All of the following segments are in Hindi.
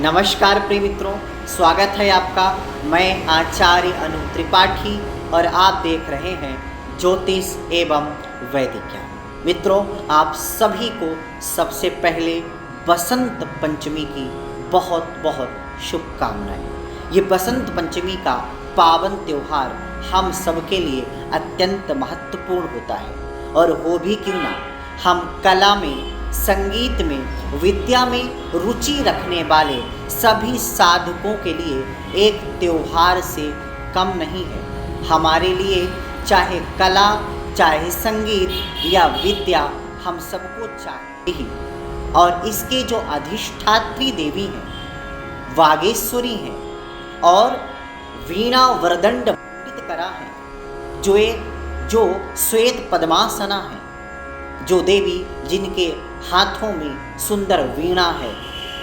नमस्कार प्रिय मित्रों, स्वागत है आपका। मैं आचार्य अनु त्रिपाठी और आप देख रहे हैं ज्योतिष एवं वैदिक ज्ञान। मित्रों, आप सभी को सबसे पहले बसंत पंचमी की बहुत बहुत शुभकामनाएं। ये बसंत पंचमी का पावन त्यौहार हम सबके लिए अत्यंत महत्वपूर्ण होता है, और हो भी क्यों ना, हम कला में, संगीत में, विद्या में रुचि रखने वाले सभी साधकों के लिए एक त्योहार से कम नहीं है। हमारे लिए चाहे कला, चाहे संगीत या विद्या, हम सबको चाहिए ही। और इसके जो अधिष्ठात्री देवी हैं, वागेश्वरी हैं और वीणा वरदंड पंडित करा है, जो श्वेत पद्मासना है, जो देवी जिनके हाथों में सुंदर वीणा है,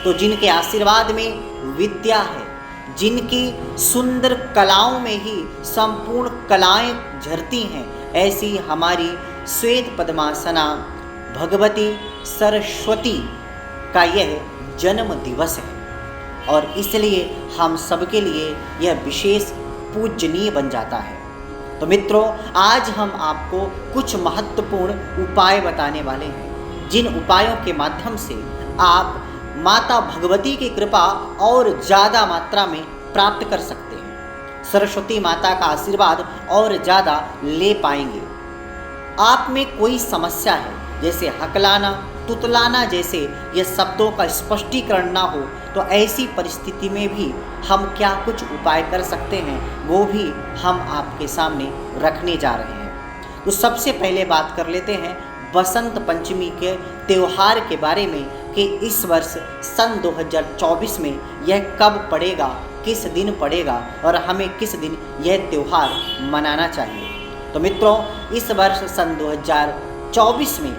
तो जिनके आशीर्वाद में विद्या है, जिनकी सुंदर कलाओं में ही संपूर्ण कलाएं झरती हैं, ऐसी हमारी श्वेत पद्मासना भगवती सरस्वती का यह जन्म दिवस है। और इसलिए हम सबके लिए यह विशेष पूजनीय बन जाता है। तो मित्रों, आज हम आपको कुछ महत्वपूर्ण उपाय बताने वाले हैं, जिन उपायों के माध्यम से आप माता भगवती की कृपा और ज़्यादा मात्रा में प्राप्त कर सकते हैं, सरस्वती माता का आशीर्वाद और ज़्यादा ले पाएंगे। आप में कोई समस्या है, जैसे हकलाना, तुतलाना जैसे ये शब्दों का स्पष्टीकरण ना हो, तो ऐसी परिस्थिति में भी हम क्या कुछ उपाय कर सकते हैं, वो भी हम आपके सामने रखने जा रहे हैं। तो सबसे पहले बात कर लेते हैं बसंत पंचमी के त्यौहार के बारे में कि इस वर्ष सन 2024 में यह कब पड़ेगा, किस दिन पड़ेगा और हमें किस दिन यह त्यौहार मनाना चाहिए। तो मित्रों, इस वर्ष सन 2024 में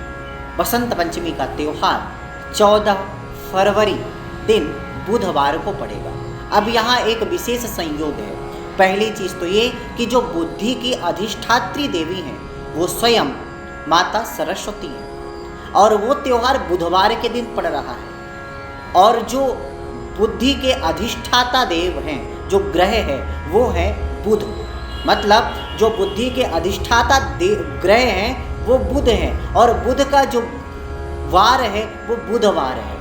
बसंत पंचमी का त्यौहार 14 फरवरी दिन बुधवार को पड़ेगा। अब यहाँ एक विशेष संयोग है। पहली चीज़ तो ये कि जो बुद्धि की अधिष्ठात्री देवी हैं, वो स्वयं माता सरस्वती हैं, और वो त्यौहार बुधवार के दिन पड़ रहा है। और जो बुद्धि के अधिष्ठाता देव हैं, जो ग्रह है, वो है बुध। मतलब जो बुद्धि के अधिष्ठाता ग्रह हैं वो बुध हैं, और बुध का जो वार है वो बुधवार है।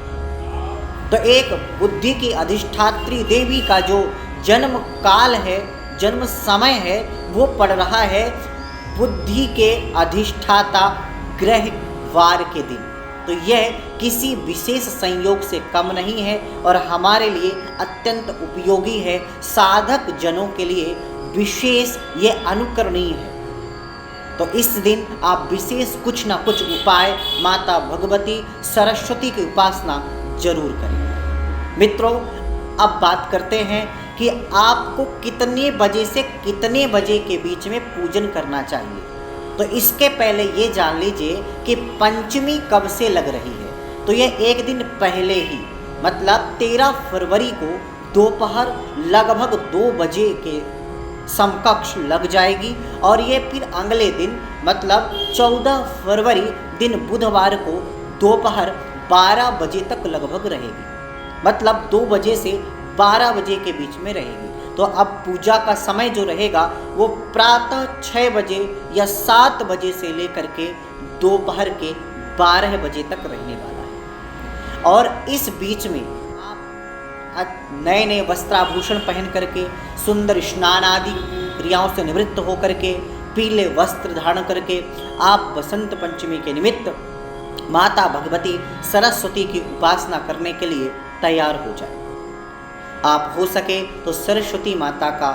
तो एक बुद्धि की अधिष्ठात्री देवी का जो जन्म काल है, जन्म समय है, वो पड़ रहा है बुद्धि के अधिष्ठाता ग्रह वार के दिन। तो यह किसी विशेष संयोग से कम नहीं है और हमारे लिए अत्यंत उपयोगी है। साधक जनों के लिए विशेष ये अनुकरणीय है। तो इस दिन आप विशेष कुछ ना कुछ उपाय माता भगवती सरस्वती की उपासना जरूर करें। मित्रों, अब बात करते हैं कि आपको कितने बजे से कितने बजे के बीच में पूजन करना चाहिए। तो इसके पहले ये जान लीजिए कि पंचमी कब से लग रही है। तो यह एक दिन पहले ही, मतलब 13 फरवरी को दोपहर लगभग 2 बजे के समकक्ष लग जाएगी, और ये फिर अगले दिन मतलब 14 फरवरी दिन बुधवार को दोपहर 12 बजे तक लगभग रहेगी। मतलब 2 बजे से 12 बजे के बीच में रहेगी। तो अब पूजा का समय जो रहेगा वो प्रातः 6 बजे या 7 बजे से लेकर के दोपहर के 12 बजे तक रहने वाला है। और इस बीच में नए नए वस्त्राभूषण पहन करके, सुंदर स्नान आदि क्रियाओं से निवृत्त होकर के, पीले वस्त्र धारण करके आप बसंत पंचमी के निमित्त माता भगवती सरस्वती की उपासना करने के लिए तैयार हो जाए। आप हो सके तो सरस्वती माता का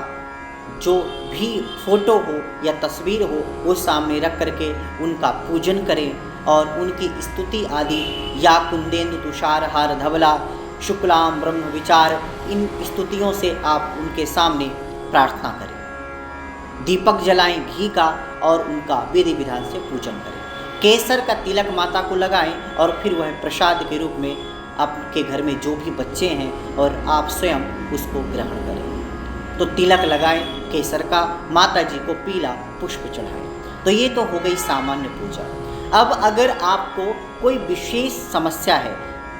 जो भी फोटो हो या तस्वीर हो, वो सामने रख करके उनका पूजन करें और उनकी स्तुति आदि या कुंदेन्दु तुषार हार धवला शुक्लाम ब्रह्म विचार, इन स्तुतियों से आप उनके सामने प्रार्थना करें। दीपक जलाएं घी का और उनका विधि विधान से पूजन करें। केसर का तिलक माता को लगाएं और फिर वह प्रसाद के रूप में आपके घर में जो भी बच्चे हैं और आप स्वयं उसको ग्रहण करें। तो तिलक लगाएं केसर का, माता जी को पीला पुष्प चढ़ाएं। तो ये तो हो गई सामान्य पूजा। अब अगर आपको कोई विशेष समस्या है,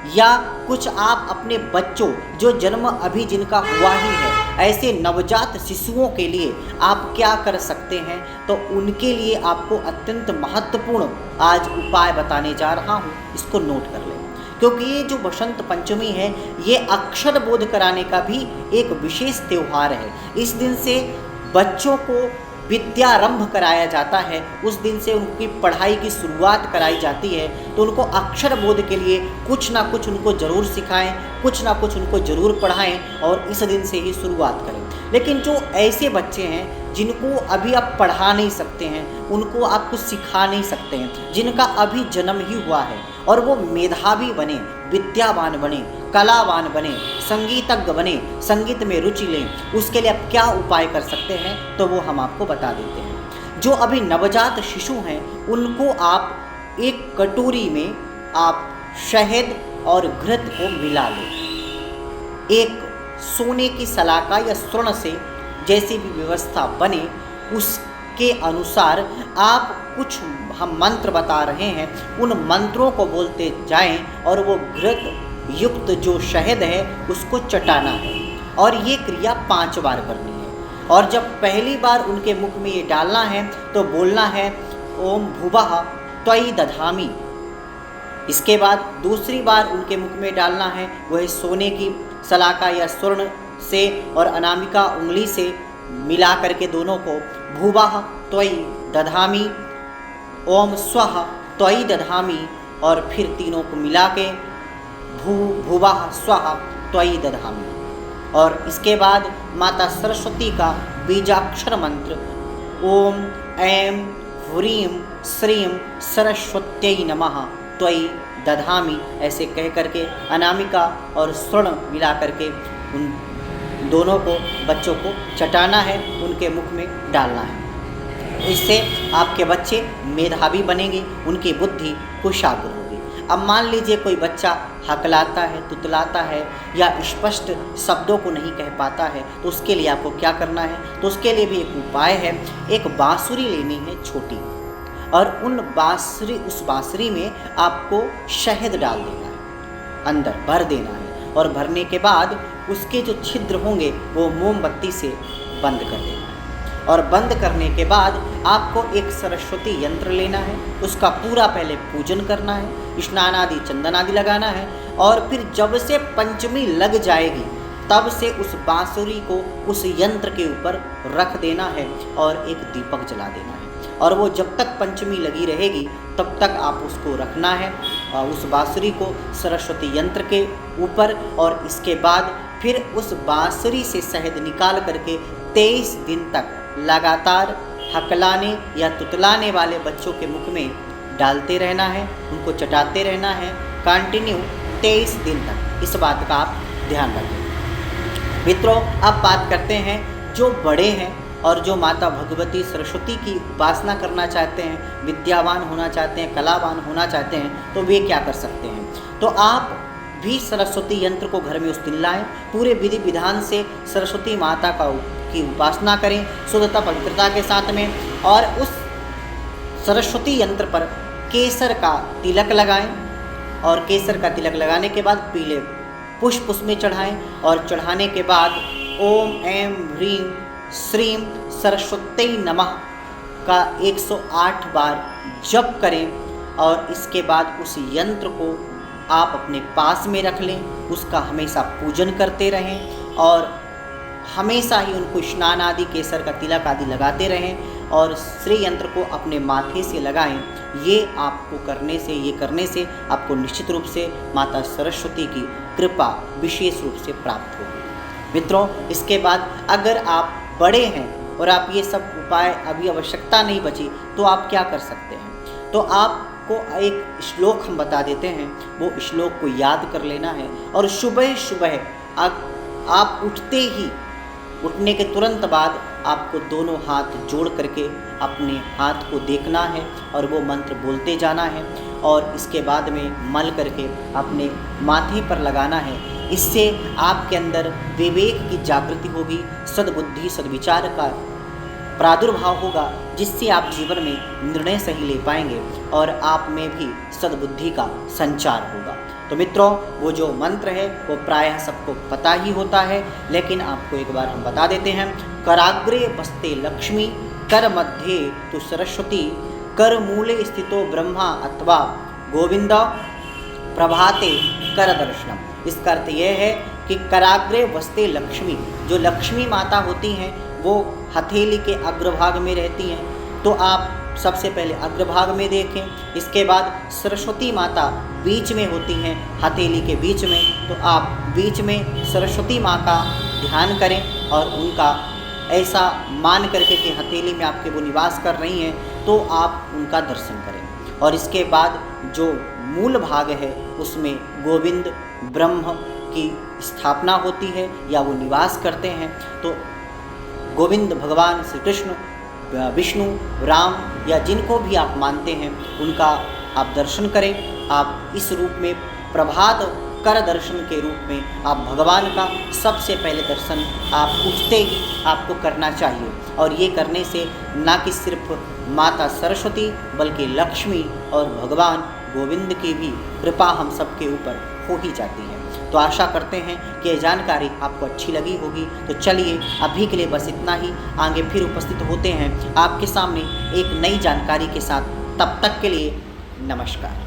या कुछ आप अपने बच्चों जो जन्म अभी जिनका हुआ ही है, ऐसे नवजात शिशुओं के लिए आप क्या कर सकते हैं, तो उनके लिए आपको अत्यंत महत्वपूर्ण आज उपाय बताने जा रहा हूँ, इसको नोट कर लें। क्योंकि ये जो बसंत पंचमी है ये अक्षर बोध कराने का भी एक विशेष त्यौहार है। इस दिन से बच्चों को विद्यारंभ कराया जाता है, उस दिन से उनकी पढ़ाई की शुरुआत कराई जाती है। तो उनको अक्षर बोध के लिए कुछ ना कुछ उनको ज़रूर सिखाएं, कुछ ना कुछ उनको ज़रूर पढ़ाएं और इस दिन से ही शुरुआत करें। लेकिन जो ऐसे बच्चे हैं जिनको अभी आप पढ़ा नहीं सकते हैं, उनको आप कुछ सिखा नहीं सकते हैं, जिनका अभी जन्म ही हुआ है और वो मेधावी बने, विद्यावान बने, कलावान बने, संगीतज्ञ बने, संगीत में रुचि लें, उसके लिए आप क्या उपाय कर सकते हैं, तो वो हम आपको बता देते हैं। जो अभी नवजात शिशु हैं उनको आप एक कटोरी में आप शहद और घृत को मिला लें। एक सोने की सलाका या स्वर्ण से जैसी भी व्यवस्था बने उसके अनुसार आप कुछ हम मंत्र बता रहे हैं, उन मंत्रों को बोलते जाएं और वो घृत युक्त जो शहद है उसको चटाना है और ये क्रिया 5 बार करनी है। और जब पहली बार उनके मुख में ये डालना है तो बोलना है ओम भुवः त्वयि दधामि। इसके बाद दूसरी बार उनके मुख में डालना है वह सोने की सलाका या स्वर्ण से और अनामिका उंगली से मिला करके दोनों को भुवः त्वयि दधामि, ओम स्वः त्वयि दधामि और फिर तीनों को मिला के भुवः स्वः त्वयि दधामि। और इसके बाद माता सरस्वती का बीजाक्षर मंत्र ओम ऐं ह्रीं श्रीं सरस्वत्यै नमः त्वयि दधामि ऐसे कह करके अनामिका और स्वर्ण मिला करके उन दोनों को बच्चों को चटाना है, उनके मुख में डालना है। इससे आपके बच्चे मेधावी बनेंगे, उनकी बुद्धि कुशाग्र होगी। अब मान लीजिए कोई बच्चा हकलाता है, तुतलाता है या स्पष्ट शब्दों को नहीं कह पाता है, तो उसके लिए आपको क्या करना है, तो उसके लिए भी एक उपाय है। एक बांसुरी लेनी है छोटी और उस बांसुरी में आपको शहद डाल देना है, अंदर भर देना है और भरने के बाद उसके जो छिद्र होंगे वो मोमबत्ती से बंद कर देना है। और बंद करने के बाद आपको एक सरस्वती यंत्र लेना है, उसका पूरा पहले पूजन करना है, स्नान आदि चंदन आदि लगाना है और फिर जब से पंचमी लग जाएगी तब से उस बांसुरी को उस यंत्र के ऊपर रख देना है और एक दीपक जला देना है। और वो जब तक पंचमी लगी रहेगी तब तक आप उसको रखना है उस बांसुरी को सरस्वती यंत्र के ऊपर। और इसके बाद फिर उस बांसुरी से शहद निकाल करके 23 दिन तक लगातार हकलाने या तुतलाने वाले बच्चों के मुख में डालते रहना है, उनको चटाते रहना है कंटिन्यू 23 दिन तक। इस बात का आप ध्यान रखें। मित्रों, अब बात करते हैं जो बड़े हैं और जो माता भगवती सरस्वती की उपासना करना चाहते हैं, विद्यावान होना चाहते हैं, कलावान होना चाहते हैं, तो वे क्या कर सकते हैं। तो आप भी सरस्वती यंत्र को घर में उस दिन लाएँ, पूरे विधि विधान से सरस्वती माता की उपासना करें शुद्धता पवित्रता के साथ में। और उस सरस्वती यंत्र पर केसर का तिलक लगाएं और केसर का तिलक लगाने के बाद पीले पुष्प उसमें चढ़ाएं और चढ़ाने के बाद ओम ऐं ह्रीं श्रीं सरस्वत्यै नमः का 108 बार जप करें। और इसके बाद उस यंत्र को आप अपने पास में रख लें, उसका हमेशा पूजन करते रहें और हमेशा ही उनको स्नान आदि केसर का तिलक आदि लगाते रहें और श्री यंत्र को अपने माथे से लगाएं। ये आपको करने से आपको निश्चित रूप से माता सरस्वती की कृपा विशेष रूप से प्राप्त होगी। मित्रों, इसके बाद अगर आप बड़े हैं और आप ये सब उपाय अभी आवश्यकता नहीं बची तो आप क्या कर सकते हैं, तो आपको एक श्लोक हम बता देते हैं, वो श्लोक को याद कर लेना है और सुबह सुबह आप उठने के तुरंत बाद आपको दोनों हाथ जोड़ करके अपने हाथ को देखना है और वो मंत्र बोलते जाना है और इसके बाद में मल करके अपने माथे पर लगाना है। इससे आपके अंदर विवेक की जागृति होगी, सद्बुद्धि सद्विचार का प्रादुर्भाव होगा, जिससे आप जीवन में निर्णय सही ले पाएंगे और आप में भी सद्बुद्धि का संचार होगा। तो मित्रों, वो जो मंत्र है वो प्रायः सबको पता ही होता है, लेकिन आपको एक बार हम बता देते हैं। कराग्रे वस्ते लक्ष्मी, कर मध्ये तु सरस्वती, कर मूले स्थितो ब्रह्मा अथवा गोविंद, प्रभाते कर दर्शनम। इसका अर्थ यह है कि कराग्रे वस्ते लक्ष्मी, जो लक्ष्मी माता होती हैं वो हथेली के अग्रभाग में रहती हैं, तो आप सबसे पहले अग्रभाग में देखें। इसके बाद सरस्वती माता बीच में होती हैं, हथेली के बीच में, तो आप बीच में सरस्वती माँ का ध्यान करें और उनका ऐसा मान करके कि हथेली में आपके वो निवास कर रही हैं, तो आप उनका दर्शन करें। और इसके बाद जो मूल भाग है उसमें गोविंद ब्रह्म की स्थापना होती है या वो निवास करते हैं। तो गोविंद भगवान श्री कृष्ण, विष्णु, राम या जिनको भी आप मानते हैं उनका आप दर्शन करें। आप इस रूप में प्रभात कर दर्शन के रूप में आप भगवान का सबसे पहले दर्शन आप उठते ही आपको करना चाहिए। और ये करने से ना कि सिर्फ माता सरस्वती बल्कि लक्ष्मी और भगवान गोविंद की भी कृपा हम सबके ऊपर हो ही जाती है। तो आशा करते हैं कि ये जानकारी आपको अच्छी लगी होगी। तो चलिए अभी के लिए बस इतना ही, आगे फिर उपस्थित होते हैं आपके सामने एक नई जानकारी के साथ। तब तक के लिए नमस्कार।